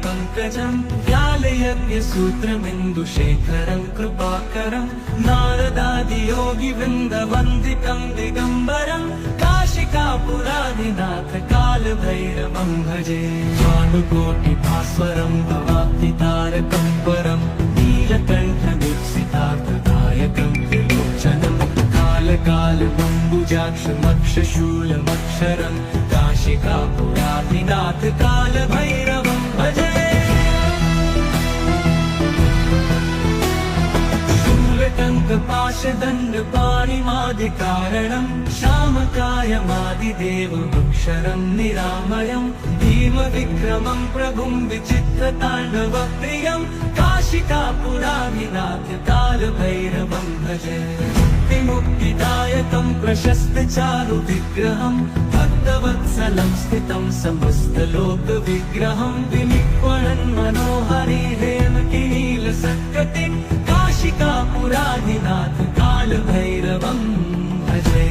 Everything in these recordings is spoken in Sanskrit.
पङ्कजं व्यालयज्ञसूत्रमिन्दुशेखरं कृपाकरं नारदादियोगिवृन्दवन्दितं दिगम्बरं काशिकापुरादिनाथ कालभैरवं भजे भानुकोटिभास्वरं भवाब्धितारकं परं नीलकण्ठदीप्सितार्थदायकं त्रिलोचनं कालकालबम्बुजाक्षमक्षशूलमक्षरं काशिकापुरादिनाथ कालभैरवं भजे शूलटङ्कपाशदण्डपाणिमादिकारणं श्यामकायमादिदेवमक्षरं निरामयं भीमविक्रमं प्रभुं विचित्रताण्डवप्रियं काशिकापुरादिनाथ कालभैरवं भजे मुक्तिदायकं प्रशस्तचारुविग्रहं भक्तवत्सलं स्थितं समस्तलोकविग्रहं विनिक्वणन् मनोहरिहेमकिनीलसत्कटिं काशिकापुरादिनाथ कालभैरवं भजे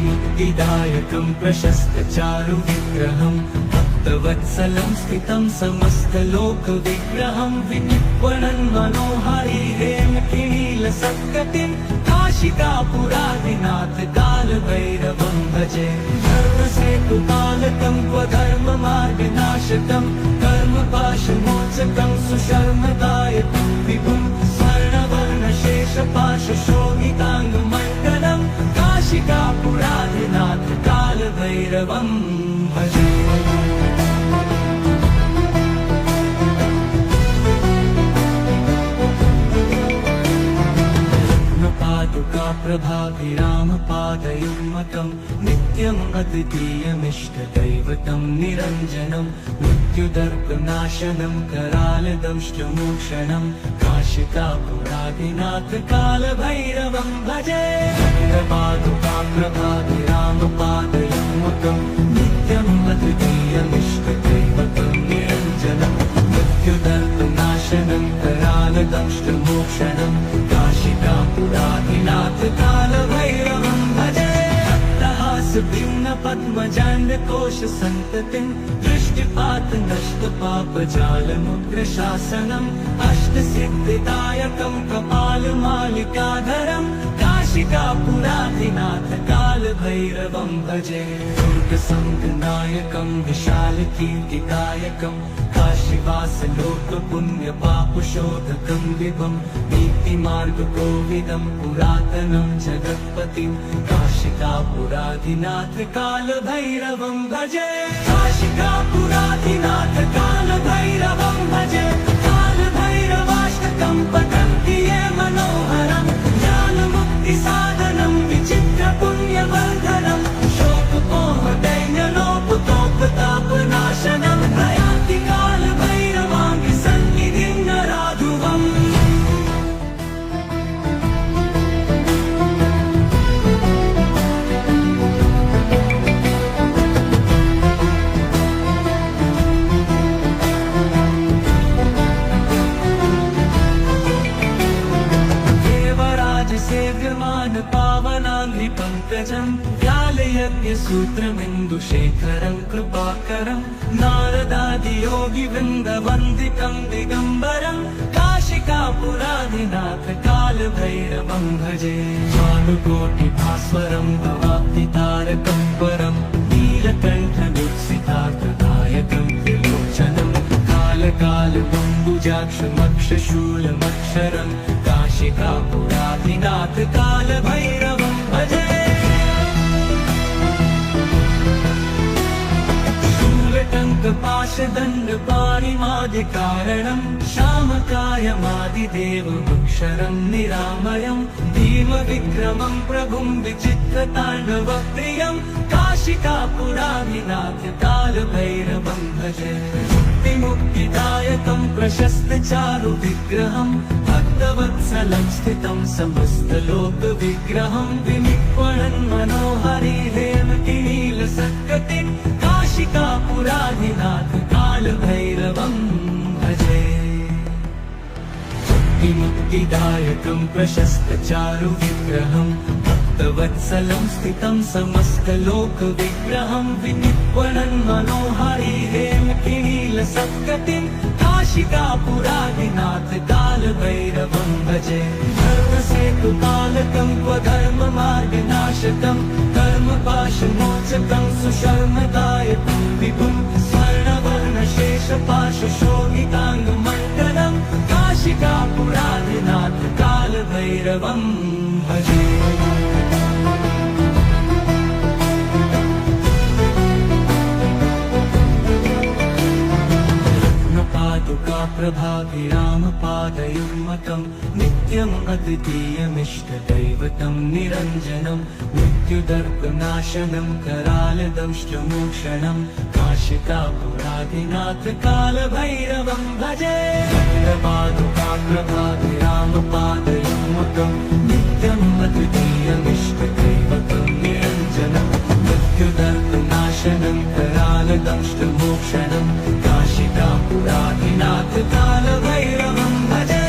मुक्तिदायकं प्रशस्तचारुविग्रहं भक्तवत्सलं स्थितं समस्तलोकविग्रहं विनिक्वणन् मनोहरिहेमकिनीलसत्कटिं काशिकापुरादिनाथ कालभैरवं भजे धर्मसेतुपालकं स्वधर्ममार्गनाशकं कर्मपाशमोचकं सुशर्मदायकं विभुं स्वर्णवर्णशेषपाशशोभिताङ्गमण्डलं काशिकापुरादिनाथ कालभैरवं भजे प्रभाभिरामपादयुग्मकं नित्यम् अद्वितीयमिष्टदैवतं निरञ्जनं मृत्युदर्पनाशनं करालदंष्टमोक्षणं काशिकापुरादिनाथ कालभैरवं भजे प्रभाभिरामपादयुग्मकं नित्यम् अद्वितीयमिष्टदैवतं निरञ्जनं मृत्युदर्पनाशनं करालदंष्टमोक्षणं काशिकापुरादिनाथ कालभैरवं भजे भक्तहासभिन्नपद्मजाण्डकोशसन्ततिं दृष्टिपातनष्टपापजालमुग्रशासनम् अष्टसिद्धिदायकं कपालमालिकाधरं काशिकापुरादिनाथ कालभैरवं भजे दुर्गसङ्गनायकं विशालकीर्तिदायकं काशीवासलोकपुण्यपापशोधकं विभं नीतिमार्गकोविदं पुरातनं जगत्पतिं काशिकापुरादिनाथ कालभैरवं भजे काशिकापुरादिनाथ कालभैरवं भजे कालभैरवाष्टकं पठन्ति ये मनोहरं ज्ञानमुक्तिसाधनं विचित्रपुण्यवर्धनं शोकमोहदैन्यलोपतोपतापनाशनं प्रयान्ति कालभैरवाङ्गि सन्निधिं नराधुवम् देवराजसेव्यमान पावनाङ्घ्रिपङ्कजं व्यालयज्ञसूत्रमिन्दुशेखरं कृपाकरं नारदादियोगिवृन्दवन्दितं दिगम्बरं काशिकापुरादिनाथ कालभैरवं भजे भानुकोटिभास्वरं भवाब्धितारकं परं नीलकण्ठदीप्सितार्थदायकं त्रिलोचनं कालकालबम्बुजाक्षमक्षशूलमक्षरं काशिकापुरादिनाथ कालभैरवं भजे शूलटङ्कपाशदण्डपाणिमादिकारणं श्यामकायमादिदेवमक्षरं निरामयं भीमविक्रमं प्रभुं विचित्रताण्डवप्रियं काशिकापुरादिनाथ कालभैरवं भजे मुक्तिदायकं प्रशस्तचारुविग्रहं भक्तवत्सलं स्थितं समस्तलोकविग्रहं विनिक्वणन् मनोहरिहेमकिनीलसत्कटिं काशिकापुरादिनाथ कालभैरवं भजे मुक्तिदायकं प्रशस्तचारुविग्रहं भक्तवत्सलं भक्तवत्सलं स्थितं समस्तलोकविग्रहं विनिर्वणन् मनोहारी हेमकिनीलसत्कटिं काशिकापुरादिनाथ कालभैरवं भजे धर्मसेतुपालकं स्वधर्ममार्गनाशकं कर्मपाशमोचकं सुशर्मदायकं विभुं स्वर्णवर्णशेषपाशशोभिताङ्गमण्डलं काशिकापुरादिनाथ कालभैरवं भजे। प्रभाभिरामपादयुग्मकं नित्यम् अद्वितीयमिष्टदैवतं निरञ्जनं मृत्युदर्पनाशनं करालदंष्टमोक्षणं काशिकापुरादिनाथ कालभैरवं भजे प्रभाभिरामपादयुग्मकं नित्यम् अद्वितीयमिष्टदैवतं निरञ्जनं मृत्युदर्पनाशनं करालदंष्टमोक्षणं काशिकापुरादिनाथ कालभैरवं भजे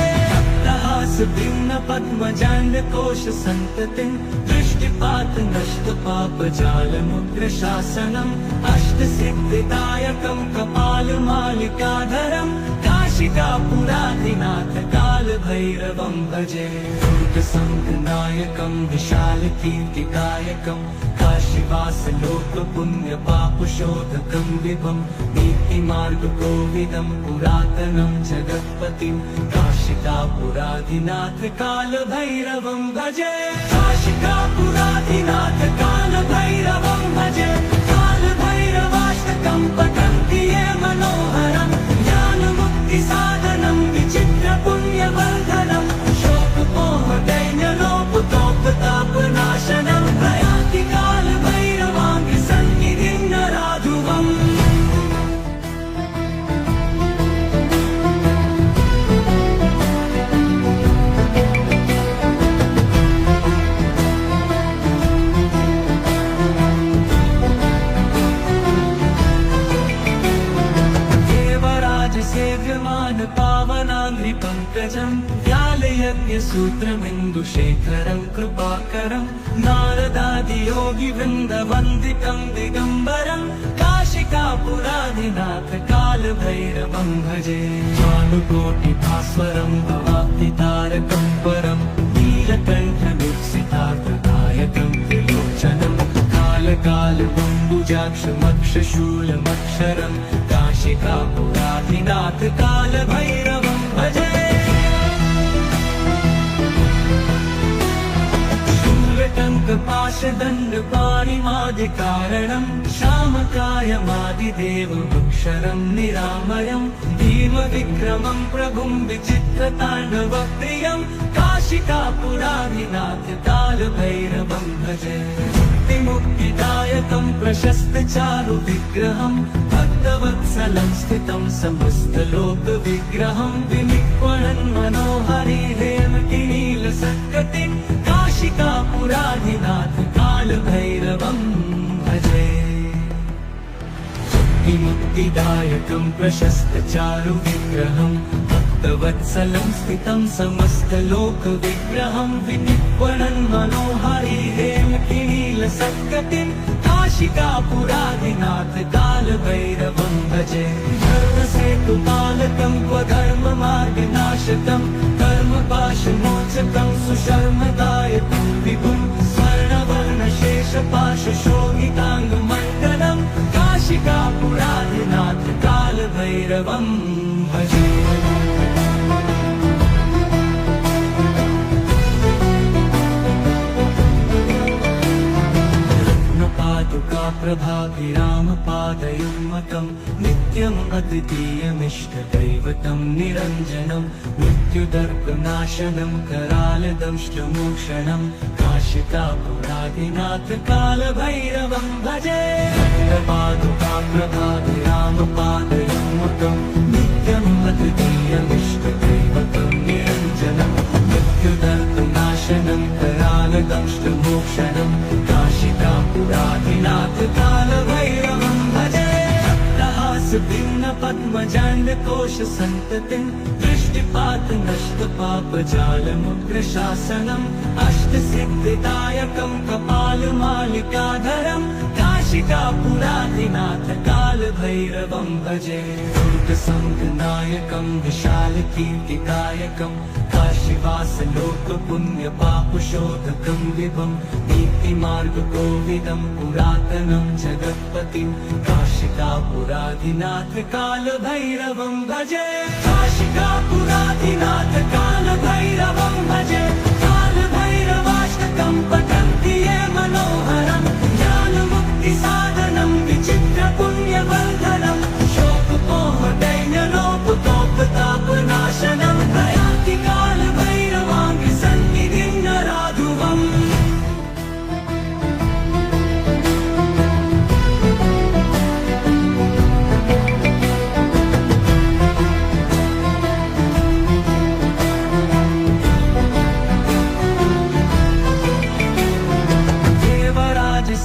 भिन्न पद्मजाण्डकोश सन्ततिं दृष्टिपात नष्ट पापजालमुग्रशासनम् अष्टसिद्धिदायकं कपालमालिकाधरं काशिकापुरादिनाथ कालभैरवं भजे दुर्गसङ्घनायकं विशालकीर्तिदायकं काशीवासलोकपुण्यपापशोधकं विभं नीतिमार्गकोविदं पुरातनं जगत्पतिं काशिकापुरादिनाथ कालभैरवं भजे काशिकापुरादिनाथ कालभैरवं भजे कालभैरवाष्टकं पठन्ति ये मनोहरं ज्ञानमुक्तिसाधनं विचित्रपुण्यवर्धनं शोकमोहदैन्यलोपतोपतापनाशनं प्रयान्ति कालभैरवाङ्घ्रिसन्निधिं नराधुवम् पावनाङ्घ्रिपङ्कजं व्यालयज्ञसूत्रमिन्दुशेखरं कृपाकरं नारदादियोगिवृन्दवन्दितं दिगम्बरं काशिकापुरादिनाथ कालभैरवं भजे भानुकोटिभास्वरं भवाब्धितारकं परं नीलकण्ठमीप्सितार्थदायकं त्रिलोचनं कालकालबम्बुजाक्षमक्षशूलमक्षरं काशिकापुरादिनाथ कालभैरवं भजे शूलटङ्कपाशदण्डपाणिमादिकारणं श्यामकायमादिदेवमक्षरं निरामयं भीमविक्रमं प्रभुं विचित्रताण्डवप्रियं काशिकापुरादिनाथ कालभैरवं भजे मुक्तिदायकं प्रशस्तचारुविग्रहं भक्तवत्सलं स्थितं समस्तलोकविग्रहं विनिर्वणन् मनोहारी हेमकिनीलसत्कटिं काशिकापुरादिनाथ कालभैरवं भजे मुक्तिदायकं प्रशस्तचारुविग्रहं भक्तवत्सलं स्थितं समस्तलोकविग्रहं विनिर्वणन् मनोहारी हेमकिनीलसत्कटिं काशिकापुरादिनाथ कालभैरवं भजे धर्मसेतुपालकं स्वधर्ममार्गनाशकं कर्मपाशमोचकं सुशर्मदायकं विभुं स्वर्णवर्णशेषपाशशोभिताङ्गमण्डलं काशिकापुरादिनाथ कालभैरवं भजे प्रभाभिरामपादयुग्मकं नित्यम् अद्वितीयमिष्टदैवतं निरञ्जनं मृत्युदर्पनाशनं करालदंष्टमोक्षणं काशिकापुरादिनाथ कालभैरवं भजे प्रभाभिरामपादयुग्मकं नित्यम् अद्वितीयमिष्टदैवतं निरञ्जनं मृत्युदर्पनाशनं करालदंष्टमोक्षणं काशिकापुरादिनाथ कालभैरवं भजे भिन्न पद्मजाण्डकोश सन्ततिं दृष्टिपात नष्ट पापजालमुग्रशासनम् अष्टसिद्धिदायकं कपाल कपालमालिकाधरं काशिकापुराधिनाथ कालभैरवं भजे दुर्गसङ्घनायकं विशालकीर्तिकायकं काशीवासलोकपुण्यपापशोधकं विभं नीतिमार्गकोविदं पुरातनं जगत्पतिं काशिकापुराधिनाथ कालभैरवं भजे काशिकापुराधिनाथ कालभैरवं भजे कालभैरवाष्टकं पठन्ति ये मनोहरं ज्ञानमुक्तिसाधनं विचित्रपुण्यवर्धनं शोकपोहदैन्यलोपतोपतापनाशनं प्रयाति कालभैरवाङ्घ्रिसन्निधिं नराधुवम्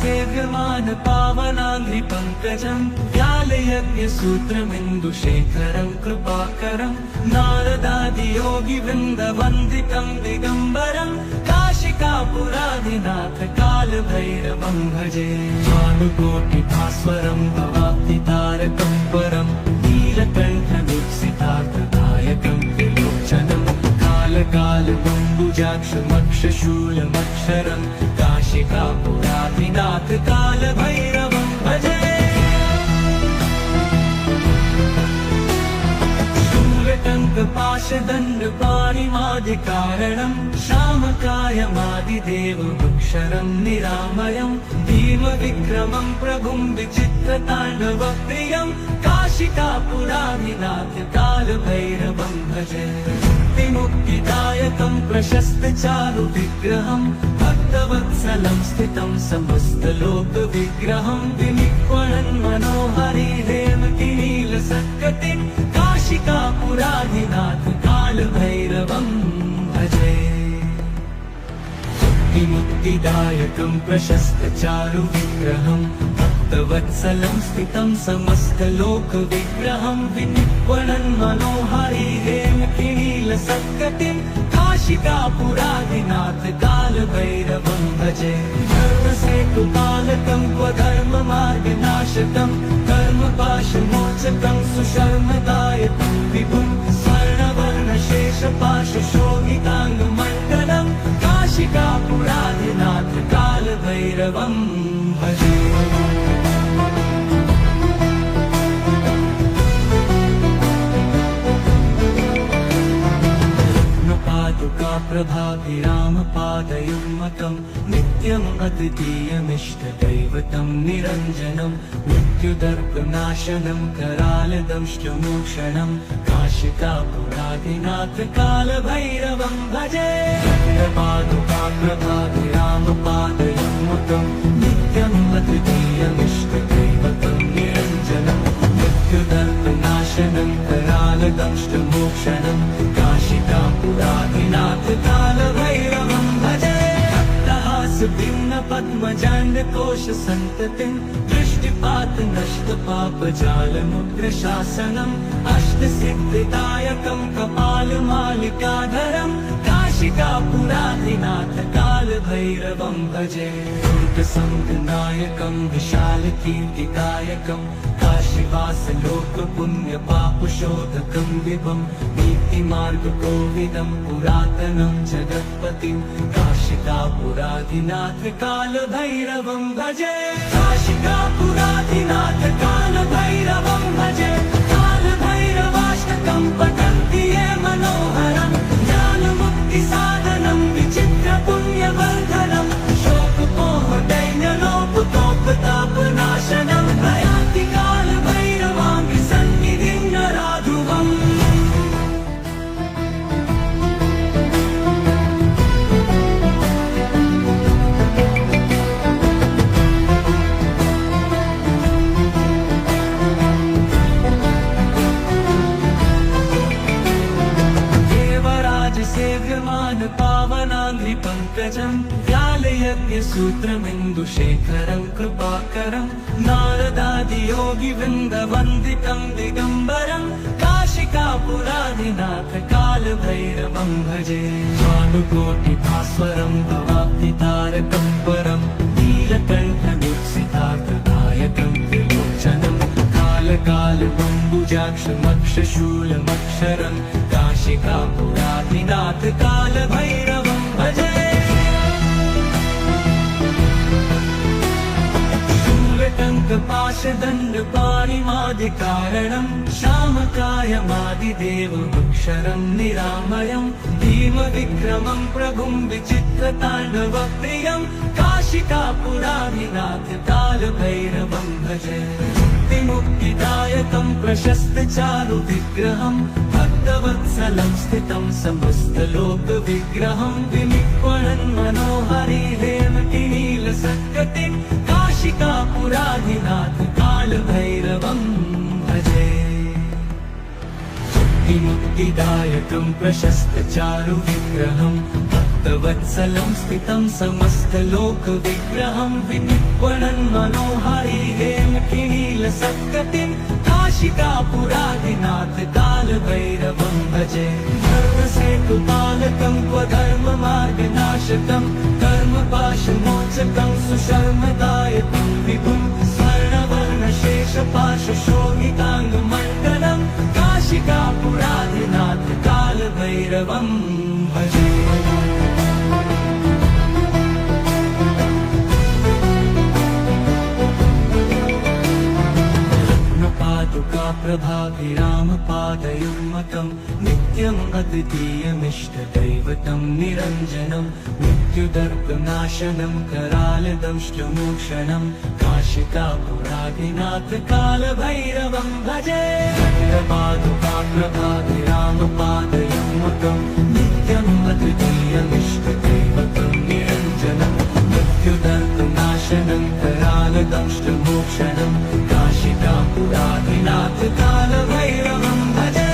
सेव्यमान पावनाङ्घ्रिपङ्कजं व्यालयज्ञसूत्रमिन्दुशेखरं कृपाकरं नारदादियोगिवृन्दवन्दितं दिगम्बरं काशिकापुराधिनाथ कालभैरवं भजे भानुकोटिभास्वरं भवाब्धितारकं परं नीलकण्ठदीप्सितार्थदायकं त्रिलोचनं कालकालबम्बुजाक्षमक्षशूलमक्षरं काशिकापुराधिनाथ कालभैरवं भजे शूलटङ्कपाशदण्डपाणिमादिकारणं श्यामकायमादिदेवमक्षरं निरामयं भीमविक्रमं प्रभुं विचित्रताण्डवप्रियं काशिकापुराधिनाथ कालभैरवं भजे मुक्तिदायकं प्रशस्तचारुविग्रहं भक्तवत्सलं स्थितं समस्तलोकविग्रहं विनिक्वणन् मनोहरिहेमकिनीलसत्कटिं काशिकापुराधिनाथ कालभैरवं भजे मुक्तिदायकं प्रशस्तचारुविग्रहं भक्तवत्सलं स्थितं समस्तलोकविग्रहं विनिक्वणन् मनोहरिहेमकिनीलसत्कटिं काशिकापुराधिनाथ कालभैरवं भजे धर्मसेतुपालकं क्वधर्ममार्गनाशकं कर्मपाशमोचकं सुशर्मदायकं विभुं स्वर्णवर्णशेषपाशशोभिताङ्गमण्डलं काशिकापुराधिनाथ कालभैरवं भजे प्रभाभिरामपादयुग्मकं नित्यम् अद्वितीयमिष्टदैवतं निरञ्जनं मृत्युदर्पनाशनं करालदंष्टमोक्षणं काशिकापुराधिनाथ कालभैरवं भजे प्रभाभिरामपादयुग्मकं नित्यम् अद्वितीयमिष्टदैवतं निरञ्जनं मृत्युदर्पनाशनं करालदंष्टमोक्षणं काशिकापुराधिनाथ कालभैरवं भजे भिन्नपद्मजाण्डकोशसन्ततिं दृष्टिपातनष्टपापजालमुग्रशासनम् अष्टसिद्धिदायकं कपालमालिकाधरं काशिकापुराधिनाथ कालभैरवं भजे दुर्गसङ्घनायकं विशालकीर्तिकायकं काशीवासलोकपुण्यपापशोधकं विभं नीतिमार्गकोविदं पुरातनं जगत्पतिं काशिकापुराधिनाथ कालभैरवं भजे काशिकापुराधिनाथ कालभैरवं भजे कालभैरवाष्टकं पठन्ति ये मनोहरं ज्ञानमुक्तिसाधनं विचित्रपुण्यवर्धनं शोकपोहदैन्यलोपतोपतापनाशनं प्रयाति कालभैरवाङ्घ्रिसन्निधिं नराधुवम् सेव्यमान पावनाङ्घ्रिपङ्कजं व्यालयज्ञसूत्रमिन्दुशेखरं कृपाकरं नारदादियोगिवृन्दवन्दितं दिगम्बरं काशिकापुराधिनाथ कालभैरवं भजे भानुकोटिभास्वरं भवाब्धितारकं परं शूलमक्षरं काशिकापुराधिनाथ कालभैरवं भजे शूलटङ्कपाशदण्डपाणिमादिकारणं श्यामकायमादिदेवमक्षरं निरामयं भीमविक्रमं प्रभुं विचित्रताण्डवप्रियं काशिकापुराधिनाथ कालभैरवं भजे मुक्तिदायकं प्रशस्तचारुविग्रहं भक्तवत्सलं स्थितं समस्तलोकविग्रहं विनिक्वणन् मनोहरि हेमकिनीलसत्कटिं काशिकापुराधिनाथ कालभैरवं भजे मुक्तिदायकं प्रशस्तचारुविग्रहं भक्तवत्सलं स्थितं समस्तलोकविग्रहं विनिक्वणन् मनोहरि हेमकिनीलसत्कटिं काशिकापुराधिनाथ कालभैरवं भजे धर्मसेतुपालकं स्वधर्ममार्गनाशकं कर्मपाशमोचकं सुशर्मदायकं विभुं स्वर्णवर्णशेषपाशशोभिताङ्गमण्डलं काशिकापुराधिनाथ कालभैरवं भजे प्रभाभिरामपादयुग्मकं नित्यम् अद्वितीयमिष्टदैवतं निरञ्जनं मृत्युदर्पनाशनं करालदंष्टमोक्षणं काशिकापुराधिनाथ कालभैरवं भजे प्रभाभिरामपादयुग्मकं नित्यम् अद्वितीयमिष्टदैवतं निरञ्जनं मृत्युदर्पनाशनं करालदंष्टमोक्षणं काशिकापुराधिनाथ कालभैरवं भजे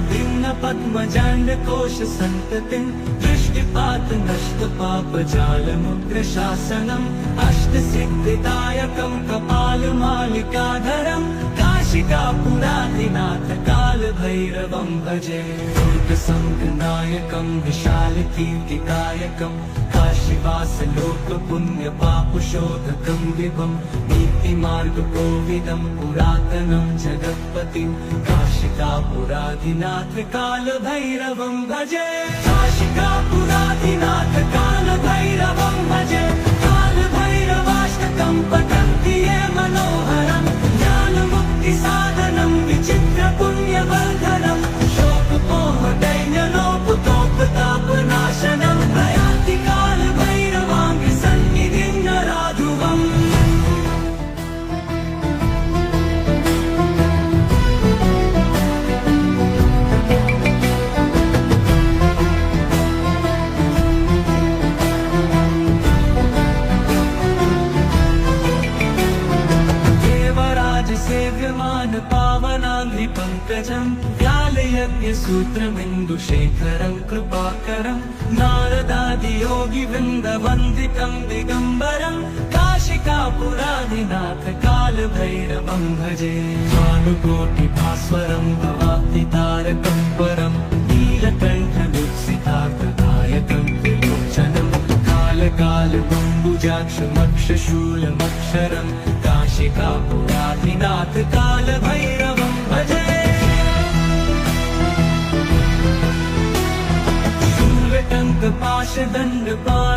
भिन्न पद्मजाण्डकोश सन्ततिं दृष्टिपात नष्टपापजालमुग्रशासनम् अष्टसिद्धिदायकं कपालमालिकाधरं काशिकापुराधिनाथ कालभैरवं भजे दुर्गसङ्गनायकं विशालकीर्तिदायकं काशीवासलोकपुण्यपापशोधकं विभं नीतिमार्गकोविदं पुरातनं जगत्पतिं काशिकापुराधिनाथ कालभैरवं भजे काशिकापुराधिनाथ कालभैरवं भजे कालभैरवाष्टकं पठन्ति ये मनोहरं ज्ञानमुक्तिसाधनं विचित्रपुण्यवर्धनं शोकमोहदैन्यलोपतोपतापनाशनं प्रयान्ति कालभैरवाङ्गसन्निधिं नराधुवम् पावनाङ्घ्रिपङ्कजं व्यालयज्ञसूत्रमिन्दुशेखरं कृपाकरं नारदादियोगिवृन्दवन्दितं दिगम्बरं काशिकापुराधिनाथ कालभैरवं भजे भानुकोटिभास्वरं भवाब्धितारकं परं नीलकण्ठदुःसितार्थदायकं त्रिलोचनं कालकालबम्बुजाक्षमक्षशूलमक्षरं काशिकापुराधिनाथ कालभैरवं भजे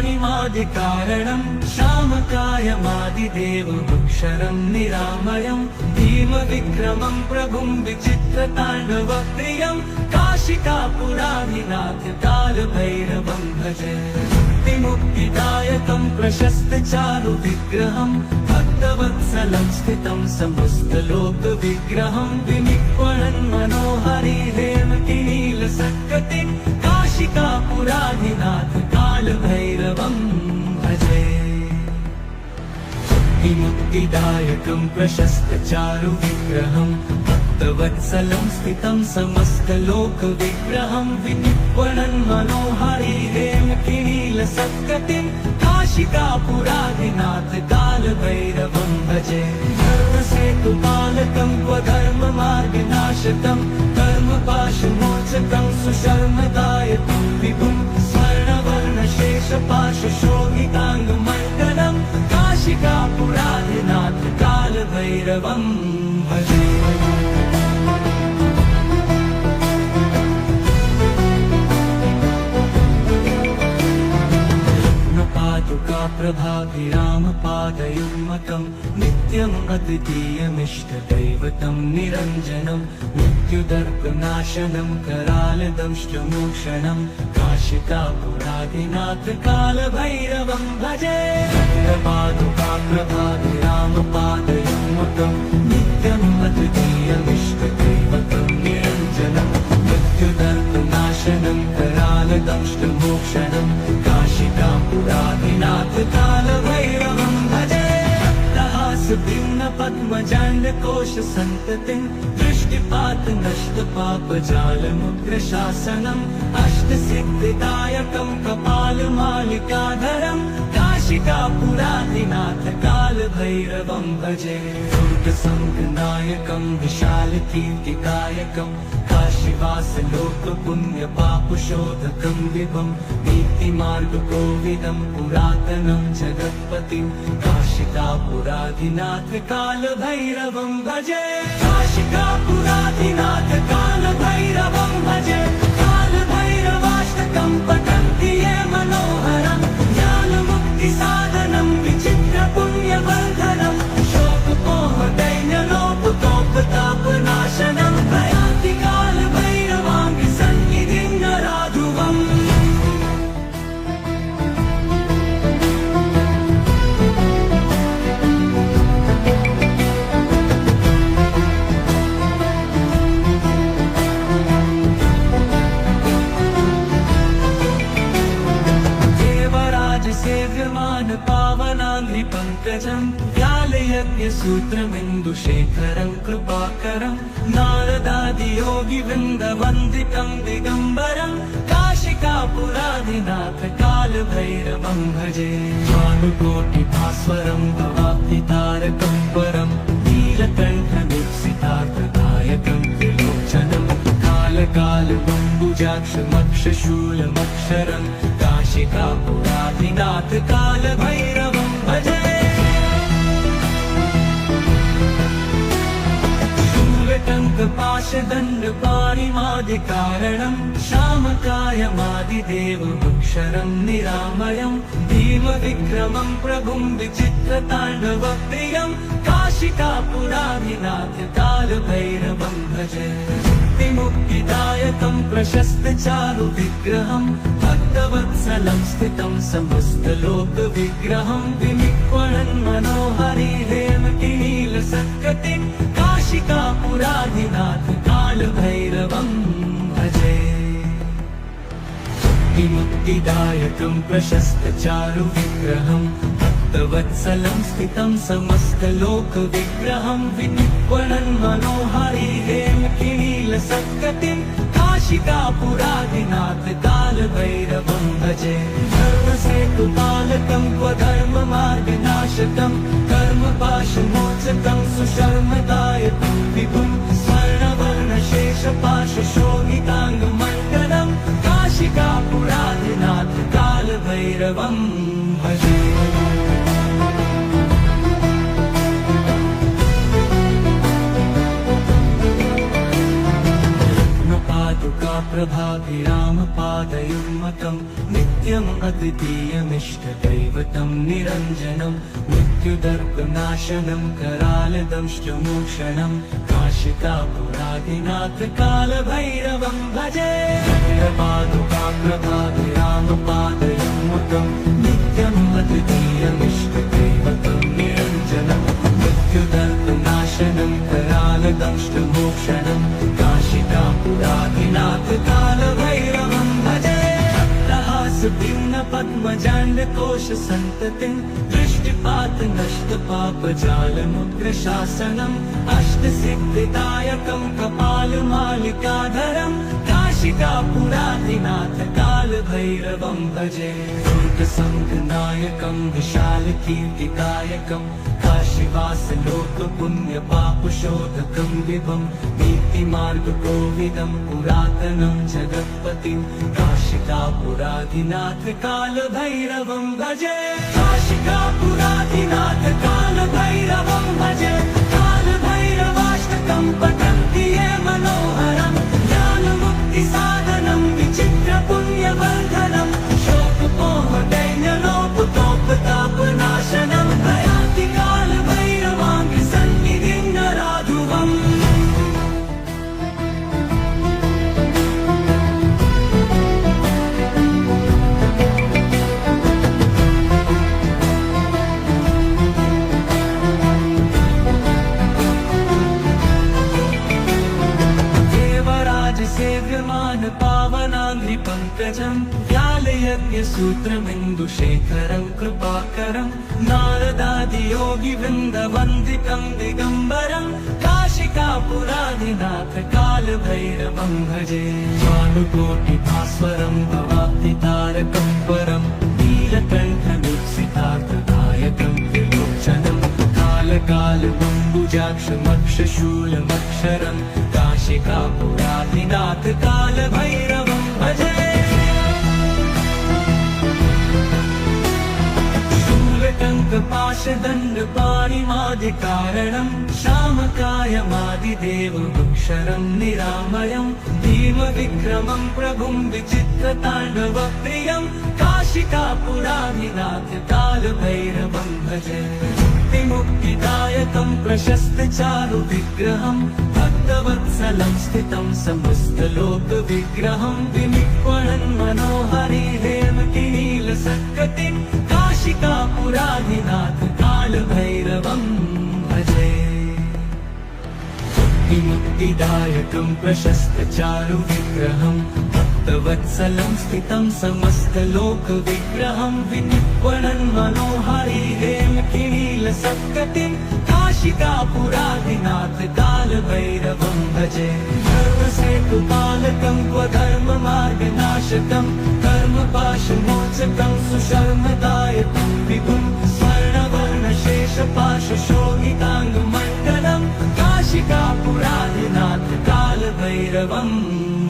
शूलटङ्कपाशदण्डपाणिमादिकारणं श्यामकायमादिदेवमक्षरं निरामयं भीमविक्रमं प्रभुं विचित्रताण्डवप्रियं काशिकापुराधिनाथ कालभैरवं भजे मुक्तिदायकं प्रशस्तचारुविग्रहं भक्तवत्सलं स्थितं समस्तलोकविग्रहं विनिक्वणन् मनोहरि हेमकिनीलसत्कटिं काशिकापुराधिनाथ कालभैरवं भजे मुक्तिदायकं प्रशस्तचारुविग्रहं भक्तवत्सलं स्थितं समस्तलोकविग्रहं विनिक्वणन् मनोहरि हेमकिनीलसत्कटिं काशिकापुराधिनाथ कालभैरवं भजे धर्मसेतुपालकं स्वधर्ममार्गनाशकं कर्मपाशमोचकं सुशर्मदायकं विभुं स्वर्णवर्णशेषपाशशोभिताङ्गमण्डलं काशिकापुराधिनाथ कालभैरवं भजे कालभैरवम्भजे नित्यम् अद्वितीयमिष्टदैवतं निरञ्जनं मृत्युदर्पनाशनं करालदंष्टमोक्षणं काशिकापुरादिनाथ कालभैरवं भजे पादुकाप्रभाभिरामपादयुग्मकं नित्यम् अद्वितीयमिष्टदैवतं निरञ्जनं मृत्युदर्पनाशनं करालदंष्टमोक्षणं काशिकापुरादिनाथ कालभैरवं भजे भिन्न पद्मजाण्डकोश सन्ततिं दृष्टिपात नष्ट पापजालमुग्रशासनम् अष्टसिद्धिदायकं कपालमालिकाधरं काशिकापुरादिनाथ कालभैरवं भजे दुर्गसङ्गनायकं विशालकीर्तिकायकं काशीवासलोकपुण्यपापशोधकं विभं नीतिमार्गकोविदं पुरातनं जगत्पतिं काशिकापुरादिनाथ कालभैरवं भजे काशिकापुरादिनाथ कालभैरवं भजे कालभैरवाष्टकं पठन्ति ये मनोहरं ज्ञानमुक्तिसाधनं विचित्रपुण्यवर्धनं शोकमोहदैन्यलोपकोपतापनाशनं प्रयाति कालभैरवाङ्गि सन्निधिं नराधुवम् पावनाङ्घ्रिपङ्कजं व्यालयज्ञसूत्रमिन्दुशेखरं कृपाकरं नारदादियोगिवृन्दवन्दितं दिगम्बरं काशिकापुरादिनाथ कालभैरवं भजे भानुकोटिभास्वरं भवाब्धितारकं परं नीलकण्ठदीप्सितार्थदायकं त्रिलोचनं कालकालबम्बुजाक्षमक्षशूलमक्षरं काशिकापुरादिनाथ कालभैरवं भजे शूलटङ्कपाशदण्डपाणिमादिकारणं श्यामकायमादिदेवमक्षरं निरामयं भीमविक्रमं प्रभुं विचित्रताण्डवप्रियं काशिकापुरादिनाथ कालभैरवं भजे मुक्तिदायकं प्रशस्तचारु विग्रहं भक्तवत्सलं स्थितं समस्तलोकविग्रहं विनिक्वणन् मनोहरि हेमकिनीलसत्कटिं काशिकापुरादिनाथ कालभैरवं भजे मुक्तिदायकं प्रशस्तचारु विग्रहं भक्तवत्सलं स्थितं समस्तलोकविग्रहं विनिक्वणन् मनोहरि हेमकिनीलसत्कटिं काशिकापुरादिनाथ कालभैरवं भजे धर्मसेतुपालकं स्वधर्ममार्गनाशकं कर्मपाशमोचकं सुशर्मदायकं विभुं स्वर्णवर्णशेषपाशशोभिताङ्गमण्डलं काशिकापुरादिनाथ कालभैरवं भजे प्रभाभिरामपादयुग्मकं नित्यम् अद्वितीयमिष्टदैवतं निरञ्जनं मृत्युदर्पनाशनं करालदंष्टमोक्षणं काशिकापुरादिनाथ कालभैरवं भजे पादुकाप्रभाभिरामपादयुग्मकं नित्यम् अद्वितीयमिष्टदैवतं निरञ्जनं मृत्युदर्पनाशनं करालदंष्टमोक्षणं काशिकापुरादिनाथ कालभैरवं भजे भिन्न पद्मजाण्डकोश सन्ततिं दृष्टिपात नष्ट पापजालमुग्रशासनम् अष्टसिद्धिदायकं कपालमालिकाधरं काशिकापुरादिनाथ कालभैरवं भजे दुर्गसङ्गनायकं विशालकीर्तिकायकं काशीवासलोकपुण्यपापशोधकं विभं नीतिमार्गकोविदं पुरातनं जगत्पतिं काशिकापुरादिनाथ कालभैरवं भजे काशिकापुरादिनाथ कालभैरवं भजे कालभैरवाष्टकं पठन्ति ये मनोहरं ज्ञानमुक्तिसाधनं विचित्रपुण्यवर्धनं शोकमोहदैन्यलोपकोपताप पङ्कजं व्यालयज्ञसूत्रमिन्दुशेखरं कृपाकरं नारदादियोगिवृन्दवन्दितं दिगम्बरं काशिकापुरादिनाथ कालभैरवं भजे भानुकोटिभास्वरं भवाब्धितारकं परं नीलकण्ठमीप्सितार्थदायकं त्रिलोचनं कालकालबम्बुजाक्षमक्षशूलमक्षरं काशिकापुरादिनाथ कालभैरवं भजे शूलटङ्कपाशदण्डपाणिमादिकारणं श्यामकायमादिदेवमक्षरं निरामयं भीमविक्रमं प्रभुं विचित्रताण्डवप्रियं काशिकापुरादिनाथ कालभैरवं भजे मुक्तिदायकं प्रशस्तचारुविग्रहं भक्तवत्सलं स्थितं समस्तलोकविग्रहं विनिक्वणन् मनोहरि हेमकिनीलसत्कटिं काशिकापुरादिनाथ कालभैरवं भजे मुक्तिदायकं प्रशस्तचारुविग्रहं भक्तवत्सलं स्थितं समस्तलोकविग्रहं विनिक्वणन् मनोहरि हेमकिनीलसत्कटिं काशिकापुरादिनाथ कालभैरवं भजे धर्मसेतुपालकं स्वधर्ममार्गनाशकं कर्मपाशमोचकं सुशर्मदायकं विभुं स्वर्णवर्णशेषपाशशोभिताङ्गमण्डलं काशिकापुरादिनाथ कालभैरवं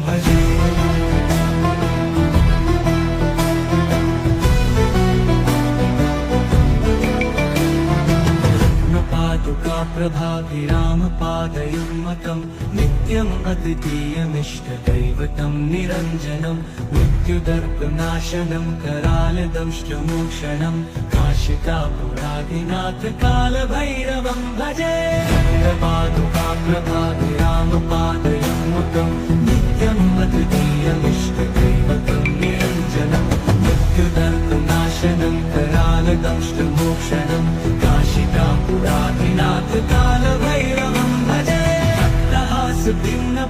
भजे प्रभाभिरामपादयुग्मकं नित्यम् अद्वितीयमिष्टदैवतं निरञ्जनं मृत्युदर्पनाशनं करालदंष्टमोक्षणं काशिकापुरादिनाथ कालभैरवं भजे प्रभाभिरामपादयुग्मकं नित्यम् अद्वितीयमिष्टदैवतं निरञ्जनं मृत्युदर्पनाशनं करालदंष्टमोक्षणं काशिकापुरादिनाथ कालभैरवं भजे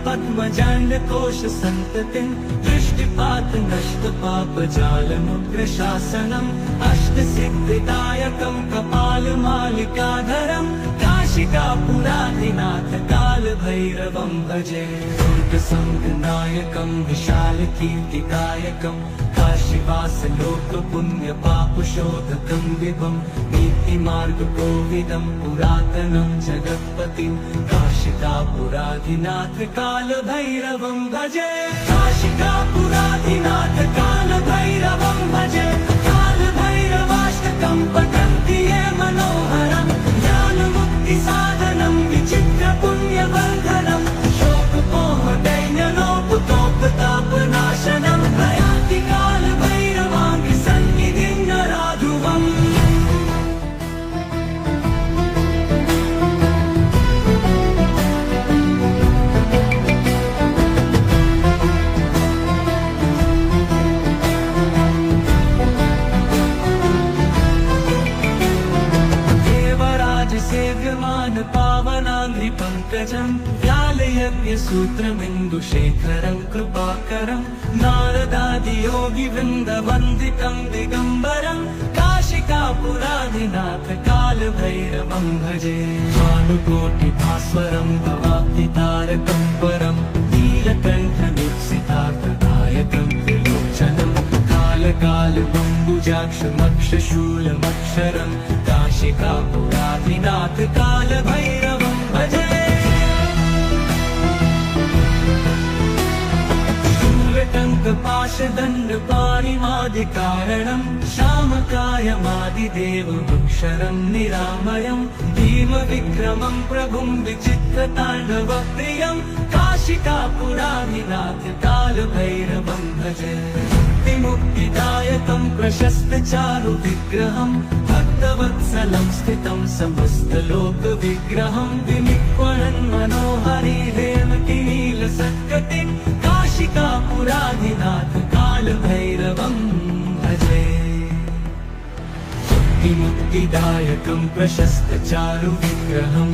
पद्मजाण्डकोशसन्ततिं दृष्टिपातनष्टपापजालमुग्रशासनम् अष्टसिद्धिदायकं कपालमालिकाधरं काशिकापुरादिनाथ कालभैरवं भजे दुर्गसङ्गनायकं विशालकीर्तिदायकं काशीवासलोकपुण्यपापशोधकं विभं नीतिमार्गकोविदं पुरातनं जगत्पतिं काशिकापुरादिनाथ कालभैरवं भजे काशिकापुरादिनाथ कालभैरवं भजे कालभैरवाष्टकं पठन्ति ये मनोहरं ज्ञानमुक्तिसाधनं विचित्रपुण्यवर्धनं शोकमोहदैन्यलोपतोपतापनाशनं प्रयाति कालभैरवाङ्घ्रिसन्निधिं नराधुवम् पावनाङ्घ्रिपङ्कजं व्यालयज्ञसूत्रमिन्दुशेखरं कृपाकरं नारदादियोगिवृन्दवन्दितं दिगम्बरं काशिकापुरादिनाथ कालभैरवं भजे भानुकोटिभास्वरं भवाब्धितारकं परं नीलकण्ठमीप्सितार्थदायकं त्रिलोचनं कालकालबम्बुजाक्षमक्षशूलमक्षरं काशिकापुरादिनाथ कालभैरवं भजे शूलटङ्कपाशदण्डपाणिमादिकारणं श्यामकायमादिदेवमक्षरं निरामयं भीमविक्रमं प्रभुं विचित्रताण्डवप्रियं काशिकापुरादिनाथ कालभैरवं भजे मुक्तिदायकं प्रशस्तचारुविग्रहं भक्तवत्सलं स्थितं समस्तलोकविग्रहं विनिक्वणन् मनोहरि हेमकिनीलसत्कटिं काशिकापुरादिनाथ कालभैरवं भजे मुक्तिदायकं प्रशस्तचारुविग्रहं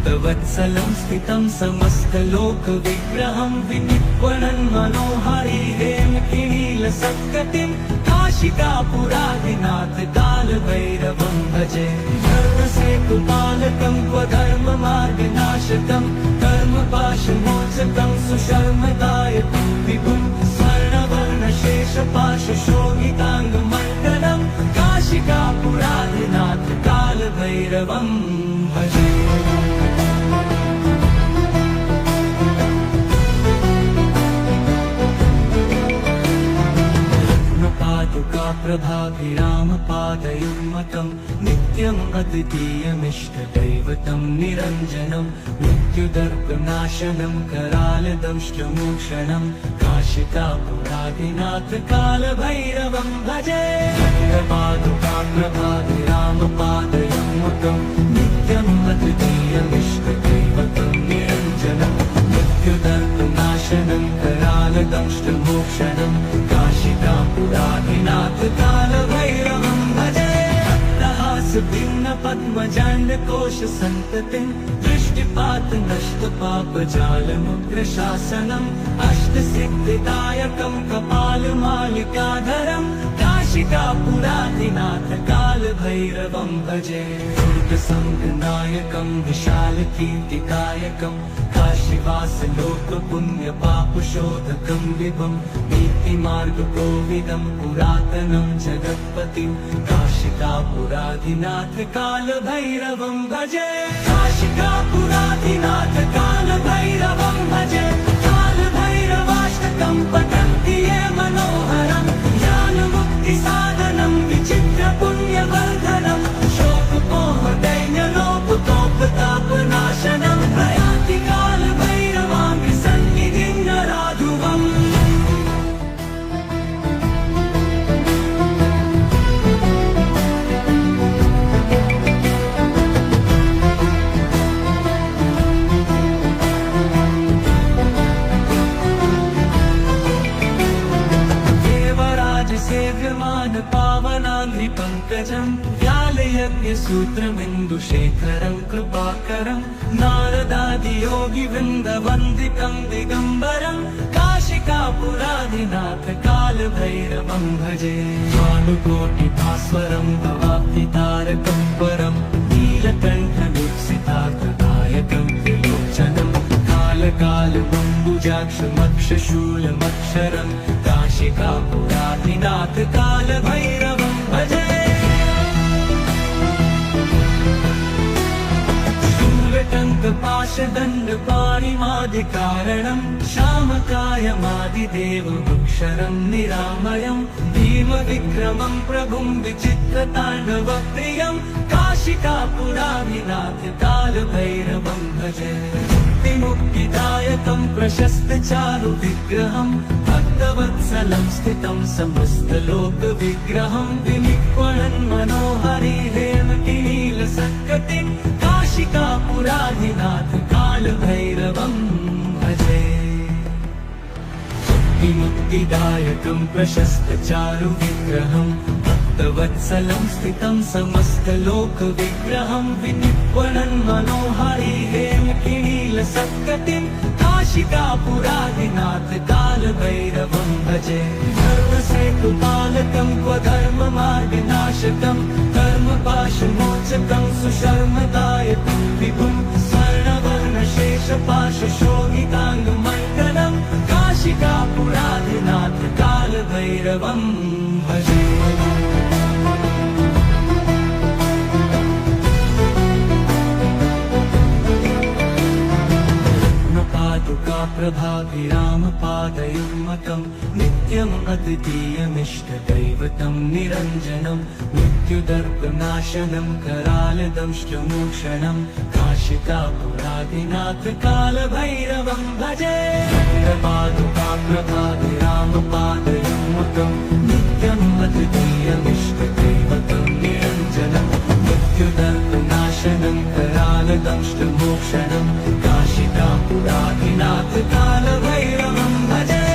भक्तवत्सलं स्थितं समस्तलोकविग्रहं विनिक्वणन् मनोहारी हेमकिनीलसत्कटिं काशिकापुरादिनाथ कालभैरवं भजे धर्मसेतुपालकं स्वधर्ममार्गनाशकं कर्मपाशमोचकं सुशर्मदायकं विभुं स्वर्णवर्णशेषपाशशोभिताङ्गमण्डलं काशिकापुरादिनाथ कालभैरवं भजे प्रभाभिरामपादयुग्मतं नित्यम् अद्वितीयमिष्टदैवतं निरञ्जनं मृत्युदर्पनाशनं करालदंष्टमोक्षणं काशिकापुरादिनाथ कालभैरवं भजे प्रभाभिरामपादयुग्मतं नित्यम् अद्वितीयमिष्टदैवतं निरञ्जनं मृत्युदर्पनाशनं करालदंष्टमोक्षणं काशिकापुरादिनाथ कालभैरवं भजे भिन्न पद्मजाण्डकोश सन्ततिं दृष्टिपात नष्ट पापजालमुग्रशासनम् अष्टसिद्धिदायकं कपालमालिकाधरं काशिकापुरादिनाथ कालभैरवं भजे दुर्गसङ्गनायकं विशालकीर्तिकायकं काशीवासलोकपुण्यपापशोधकं विभुं नीतिमार्गकोविदं पुरातनं जगत्पतिं काशिकापुरादिनाथ कालभैरवं भजे काशिकापुरादिनाथ कालभैरवं भजे कालभैरवाष्टकं पठन्ति ये मनोहरं ज्ञानमुक्तिसाधनं विचित्रपुण्यवर्धनं शोकमोहदैन्यलोपतोपतापनाशनं प्रयाति कालभैरवाङ्घ्रिसन्निधिं नराधुवम् सेव्यमान पावनाङ्घ्रिपङ्कजं व्यालयज्ञसूत्रमिन्दुशेखरं कृपाकरं नारदादियोगिवृन्दवन्दितं दिगम्बरं काशिकापुरादिनाथ कालभैरवं भजे भानुकोटिभास्वरं भवाब्धितारकं परं नीलकण्ठवीक्षितार्थदायकं त्रिलोचनं कालकालबम्बुजाक्षमक्षशूलमक्षरं काशिकापुरादिनाथ कालभैरवं भजे शूलटङ्कपाशदण्डपाणिमादिकारणं श्यामकायमादिदेवमक्षरं निरामयं भीमविक्रमं प्रभुं विचित्रताण्डवप्रियं काशिकापुरादिनाथ कालभैरवं भजे मुक्तिदायकं प्रशस्तचारुविग्रहं भक्तवत्सलं स्थितं समस्तलोकविग्रहं विनिक्वणन् मनोहरी हेमकिनीलसत्कटिं काशिकापुरादिनाथ कालभैरवं भजे मुक्तिदायकं प्रशस्तचारुविग्रहं भक्तवत्सलं स्थितं समस्तलोकविग्रहं विनिक्वणन् मनोहरी हेमकिनीलसत्कटिं काशिकापुरादिनाथ कालभैरवं भजे धर्मसेतुपालकं स्वधर्ममार्गनाशकं कर्मपाशमोचकं सुशर्मदायकं विभुं स्वर्णवर्णशेषपाशशोभिताङ्गमण्डलं काशिकापुरादिनाथ कालभैरवं भजे प्रभाभिरामपादयुग्मतं नित्यम् अद्वितीयमिष्टदैवतं निरञ्जनं मृत्युदर्पनाशनं करालदंष्टमोक्षणं काशिकापुरादिनाथ कालभैरवं भजे प्रभाभिरामपादयुग्मतं नित्यम् अद्वितीयमिष्टदैवतं निरञ्जनं मृत्युदर्पनाशनं करालदंष्टमोक्षणं काशिकापुरादिनाथ कालभैरवं भजे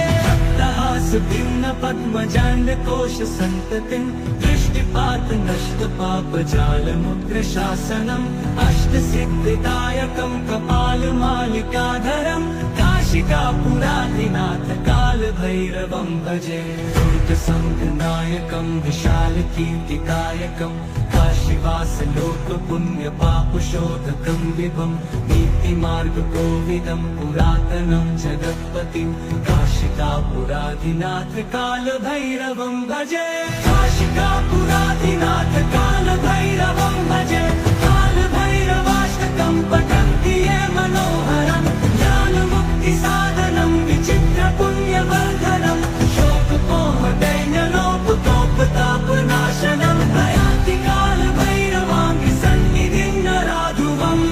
भिन्न पद्मजाण्डकोश सन्ततिं दृष्टिपात नष्ट पाप जालमुद्र शासनम् अष्टसिद्धिदायकं कपालमालिकाधरम् काशिकापुराधिनाथ कालभैरवं भजे दुर्गसङ्घनायकं विशालकीर्तिकायकं काशीवासलोकपुण्यपापशोधकं विभं नीतिमार्गकोविदं पुरातनं जगत्पतिं काशिकापुराधिनाथ कालभैरवं भजे काशिकापुराधिनाथ कालभैरवं भजे कालभैरवाष्टकं पठन्ति ये मनोहरं ज्ञानमुक्तिसाधनं विचित्रपुण्यवर्धनं शोकमोहदैन्यलोपतोपतापनाशनं प्रयान्ति कालभैरवाङ्घ्रिसन्निधिं नराधुवम्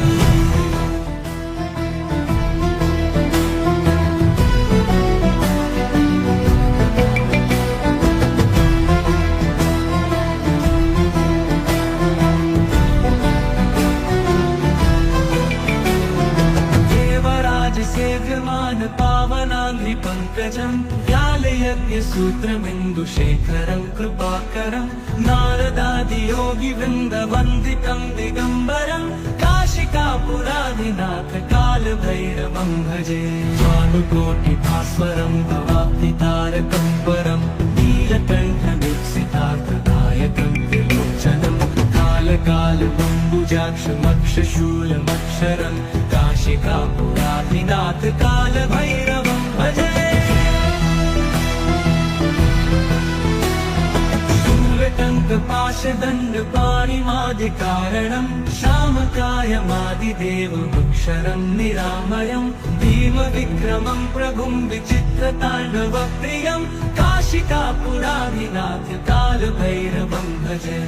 सेव्यमान पावनाङ्घ्रिपङ्कजं व्यालयज्ञसूत्रमिन्दुशेखरं कृपाकरं नारदादियोगिवृन्दवन्दितं दिगम्बरं काशिकापुराधिनाथ कालभैरवं भजे भानुकोटिभास्वरं भवाब्धितारकं परं नीलकण्ठमीप्सितार्थदायकं त्रिलोचनं कालकालबम्बुजाक्षमक्षशूलमक्षरं काशिकापुराधिनाथ कालभैरवं भजे शूलटङ्कपाशदण्डपाणिमादिकारणं श्यामकायमादिदेवमक्षरं निरामयं भीमविक्रमं प्रभुं विचित्रताण्डवप्रियं काशिकापुराधिनाथ कालभैरवं भजे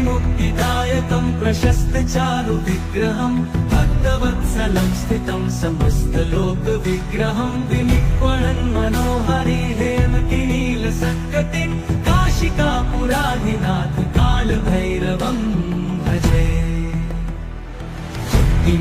मुक्तिदायकं प्रशस्तचारुविग्रहं भक्तवत्सलं स्थितं समस्तलोकविग्रहं विनिक्वणन् मनोहरि हेमकिनीलसत्कटिं काशिकापुराधिनाथ कालभैरवं भजे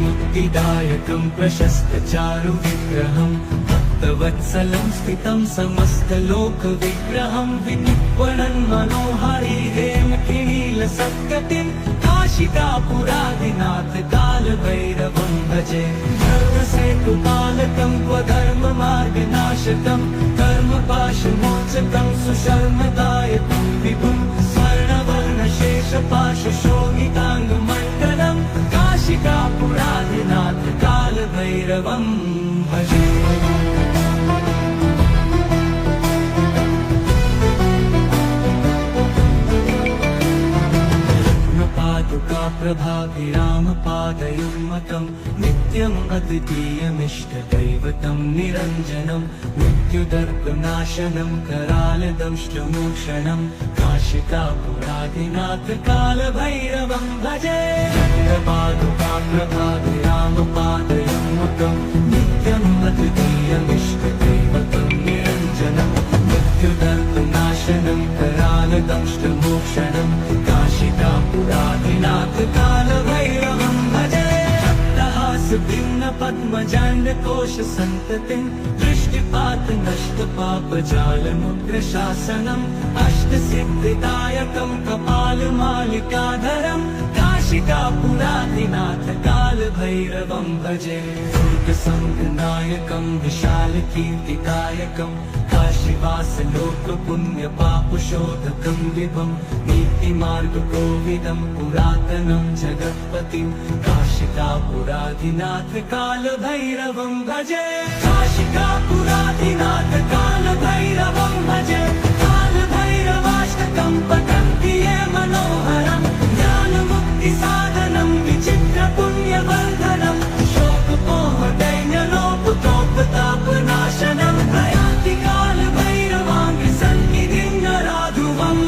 मुक्तिदायकं प्रशस्तचारुविग्रहं भक्तवत्सलं स्थितं समस्तलोकविग्रहं विनिक्वणन् मनोहरि हेमकिनीलसत्कटिं काशिकापुराधिनाथ कालभैरवं भजे धर्मसेतुपालकं स्वधर्ममार्गनाशकं कर्मपाशमोचकं सुशर्मदायकं विभुं स्वर्णवर्णशेषपाशशोभिताङ्गमण्डलं काशिकापुराधिनाथ कालभैरवं भजे प्रभाभिरामपादयुग्मकं नित्यम् अद्वितीयमिष्टदैवतं निरञ्जनं मृत्युदर्पनाशनं करालदंष्टमोक्षणं काशिकापुराधिनाथ कालभैरवं भजे प्रभाभिरामपादयुग्मकं नित्यम् अद्वितीयमिष्टदैवतं निरञ्जनं मृत्युदर्पनाशनं करालदंष्टमोक्षणं काशिकापुराधिनाथ कालभैरवं भजे पद्मजाण्डकोशसन्ततिं दृष्टिपात नष्टपापजालमुद्रशासनम् अष्टसिद्धिदायकं कपालमालिकाधरं काशिकापुराधिनाथ कालभैरवं भजे दुर्गसङ्घनायकं विशालकीर्तिकायकं काशीवासलोकपुण्यपापशोधकं विभं नीतिमार्गकोविदं पुरातनं जगत्पतिं काशिकापुराधिनाथ कालभैरवं भजे काशिकापुराधिनाथ कालभैरवं भजे कालभैरवाष्टकं पठन्ति ये मनोहरं ज्ञानमुक्तिसाधनं विचित्रपुण्यवर्धनं शोकमोहदैन्यलोपतोपतापनाशनं प्रयान्ति कालभैरवाङ्घ्रिसन्निधिं नराधुवम्